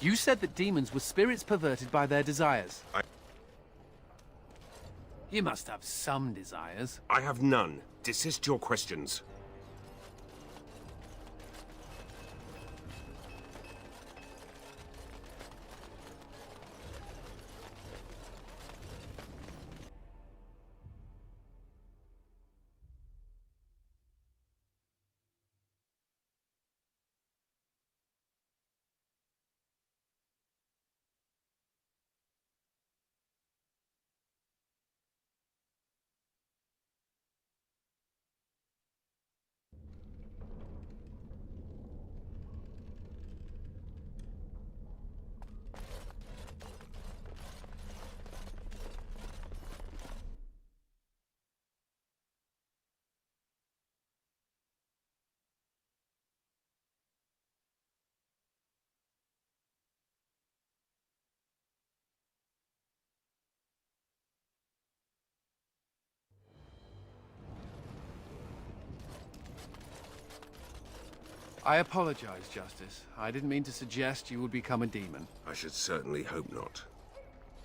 You said that demons were spirits perverted by their desires. You must have some desires. I have none. Desist your questions. I apologize, Justice. I didn't mean to suggest you would become a demon. I should certainly hope not.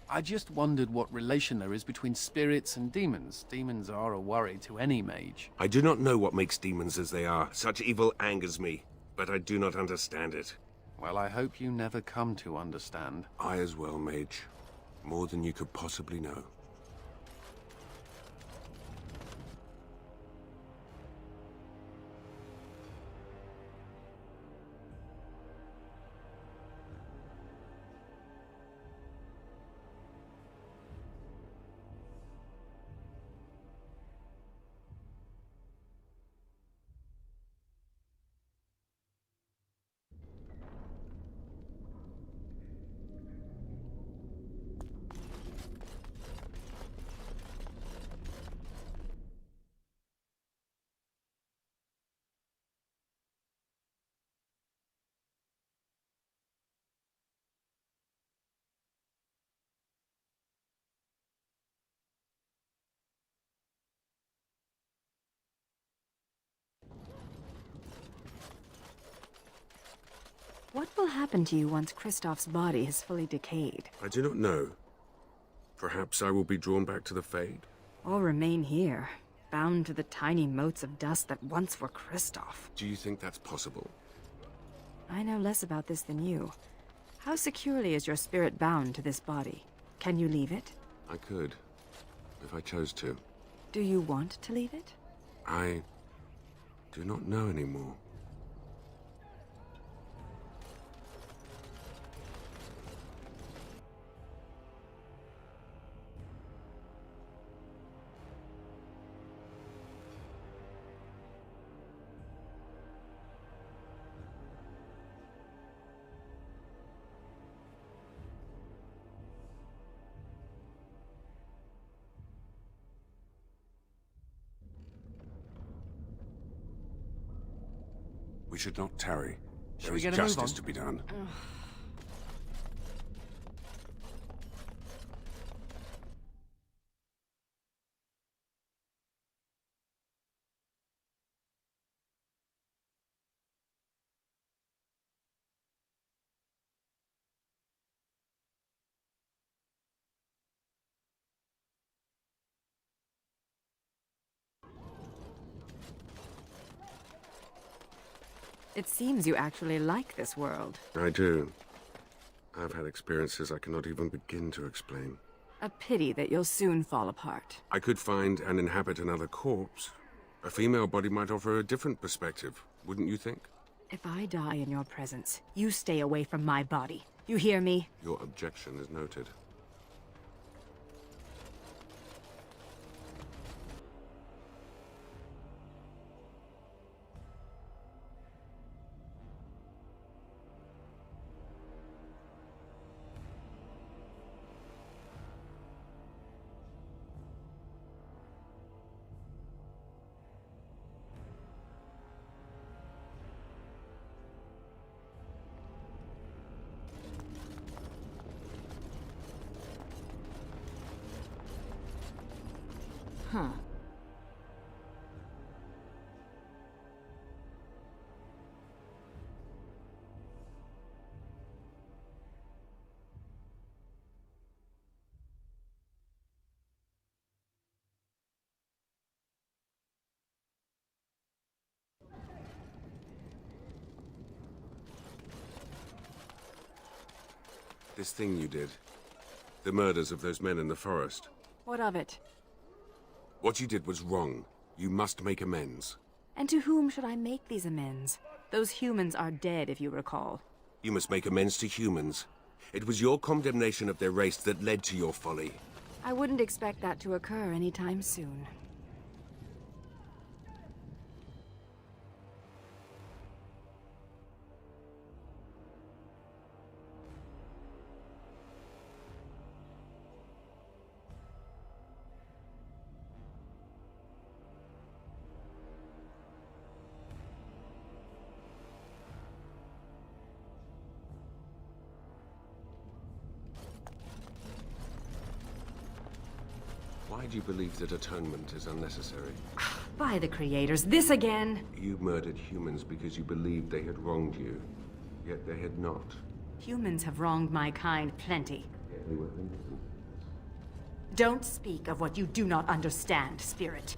I just wondered what relation there is between spirits and demons. Demons are a worry to any mage. I do not know what makes demons as they are. Such evil angers me, but I do not understand it. Well, I hope you never come to understand. I as well, mage. More than you could possibly know. What will happen to you once Kristoff's body has fully decayed? I do not know. Perhaps I will be drawn back to the Fade. Or remain here, bound to the tiny motes of dust that once were Kristoff? Do you think that's possible? I know less about this than you. How securely is your spirit bound to this body? Can you leave it? I could, if I chose to. Do you want to leave it? I do not know anymore. We should not tarry. There is justice to be done. It seems you actually like this world. I do. I've had experiences I cannot even begin to explain. A pity that you'll soon fall apart. I could find and inhabit another corpse. A female body might offer a different perspective, wouldn't you think? If I die in your presence, you stay away from my body. You hear me? Your objection is noted. Huh. This thing you did. The murders of those men in the forest. What of it? What you did was wrong. You must make amends. And to whom should I make these amends? Those humans are dead, if you recall. You must make amends to humans. It was your condemnation of their race that led to your folly. I wouldn't expect that to occur anytime soon. Why do you believe that atonement is unnecessary? By the creators, this again! You murdered humans because you believed they had wronged you. Yet they had not. Humans have wronged my kind plenty. Yet they were innocent. Don't speak of what you do not understand, Spirit.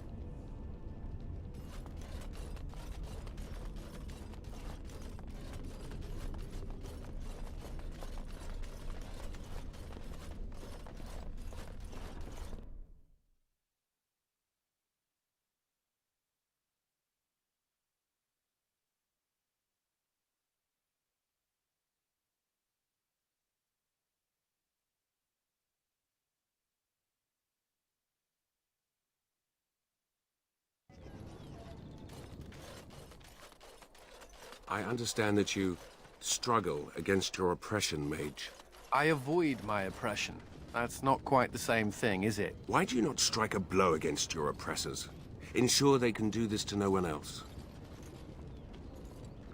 I understand that you struggle against your oppression, mage. I avoid my oppression. That's not quite the same thing, is it? Why do you not strike a blow against your oppressors? Ensure they can do this to no one else.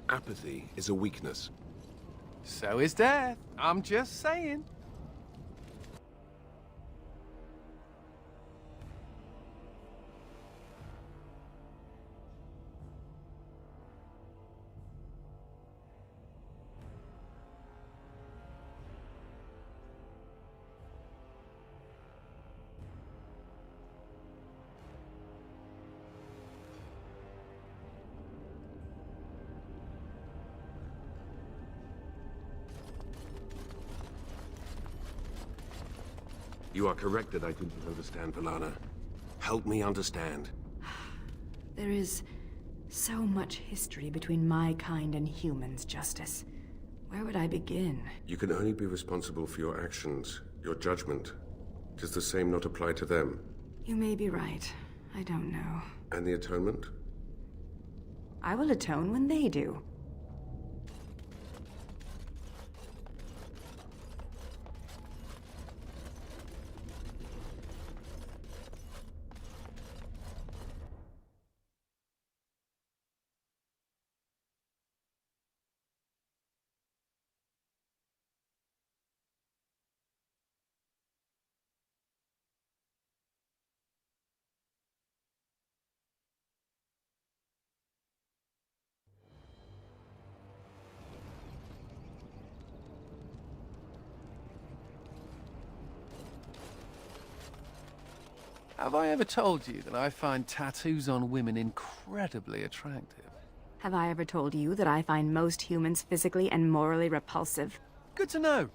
Apathy is a weakness. So is death. I'm just saying. You are correct that I didn't understand, Valana. Help me understand. There is so much history between my kind and humans, Justice. Where would I begin? You can only be responsible for your actions, your judgment. Does the same not apply to them? You may be right. I don't know. And the atonement? I will atone when they do. Have I ever told you that I find tattoos on women incredibly attractive? Have I ever told you that I find most humans physically and morally repulsive? Good to know.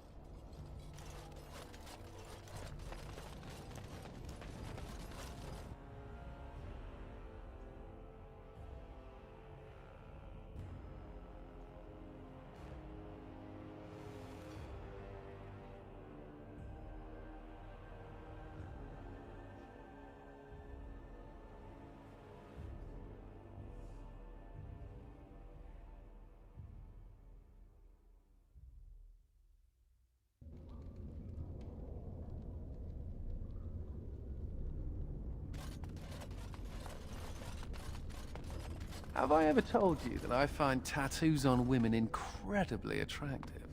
Have I ever told you that I find tattoos on women incredibly attractive?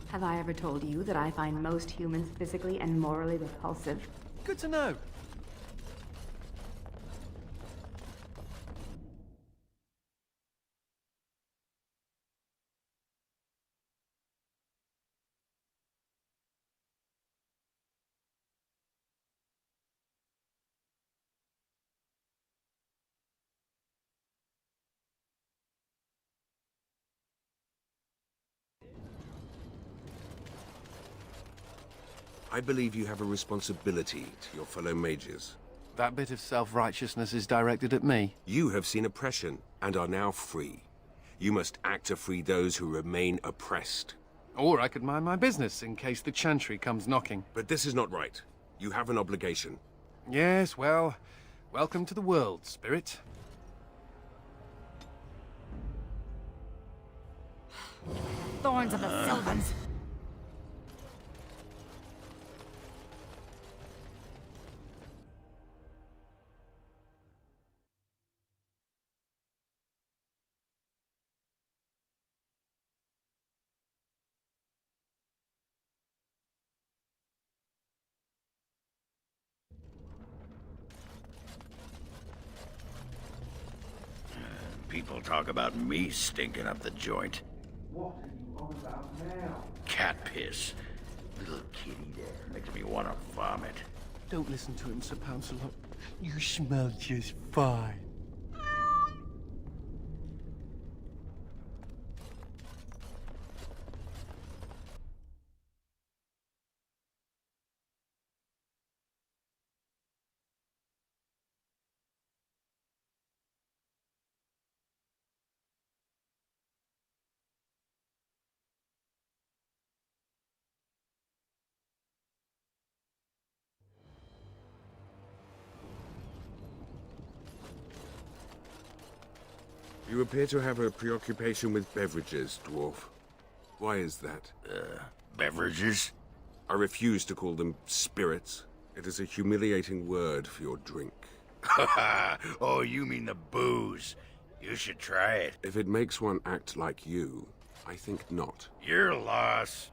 Have I ever told you that I find most humans physically and morally repulsive? Good to know. I believe you have a responsibility to your fellow mages. That bit of self-righteousness is directed at me. You have seen oppression and are now free. You must act to free those who remain oppressed. Or I could mind my business in case the Chantry comes knocking. But this is not right. You have an obligation. Yes, well, welcome to the world, Spirit. Thorns of the Sylvans. People talk about me stinking up the joint. What are you on about now? Cat piss. Little kitty there makes me want to vomit. Don't listen to him, Sir Pouncelot. You smell just fine. You appear to have a preoccupation with beverages, dwarf. Why is that? Beverages? I refuse to call them spirits. It is a humiliating word for your drink. Oh, you mean the booze. You should try it. If it makes one act like you, I think not. Your loss.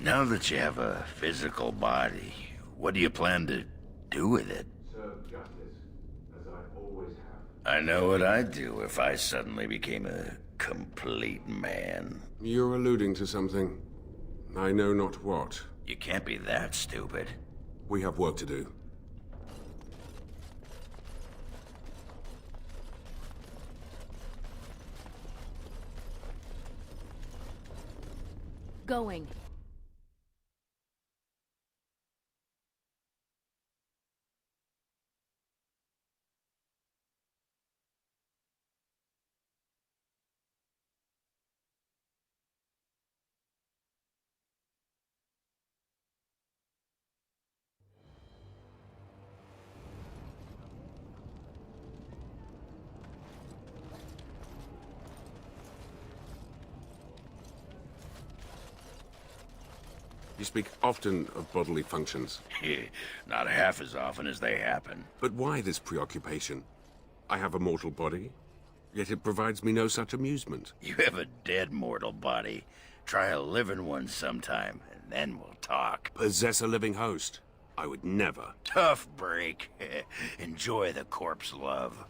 Now that you have a physical body, what do you plan to do with it? Serve justice, as I always have. I know what I'd do if I suddenly became a complete man. You're alluding to something. I know not what. You can't be that stupid. We have work to do. Going. You speak often of bodily functions. Not half as often as they happen. But why this preoccupation? I have a mortal body, yet it provides me no such amusement. You have a dead mortal body. Try a living one sometime, and then we'll talk. Possess a living host? I would never. Tough break. Enjoy the corpse love.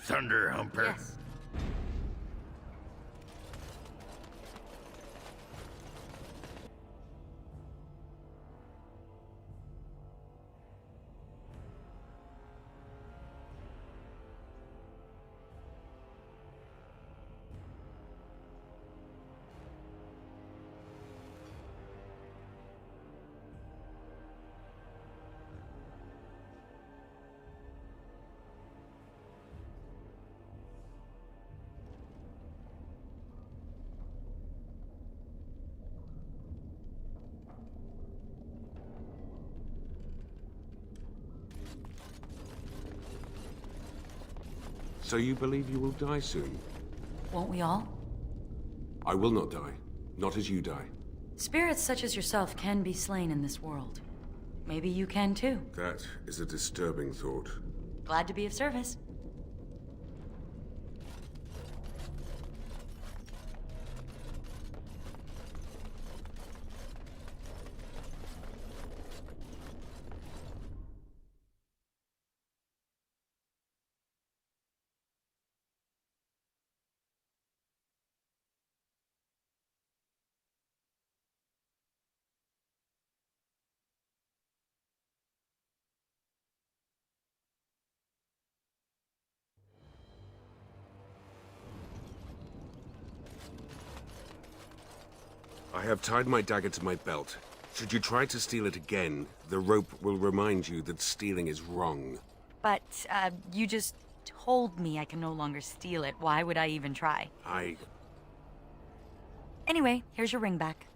Thunder Humper? Yes. So you believe you will die soon? Won't we all? I will not die. Not as you die. Spirits such as yourself can be slain in this world. Maybe you can too. That is a disturbing thought. Glad to be of service. I have tied my dagger to my belt. Should you try to steal it again, the rope will remind you that stealing is wrong. But, you just told me I can no longer steal it. Why would I even try? I... Anyway, here's your ring back.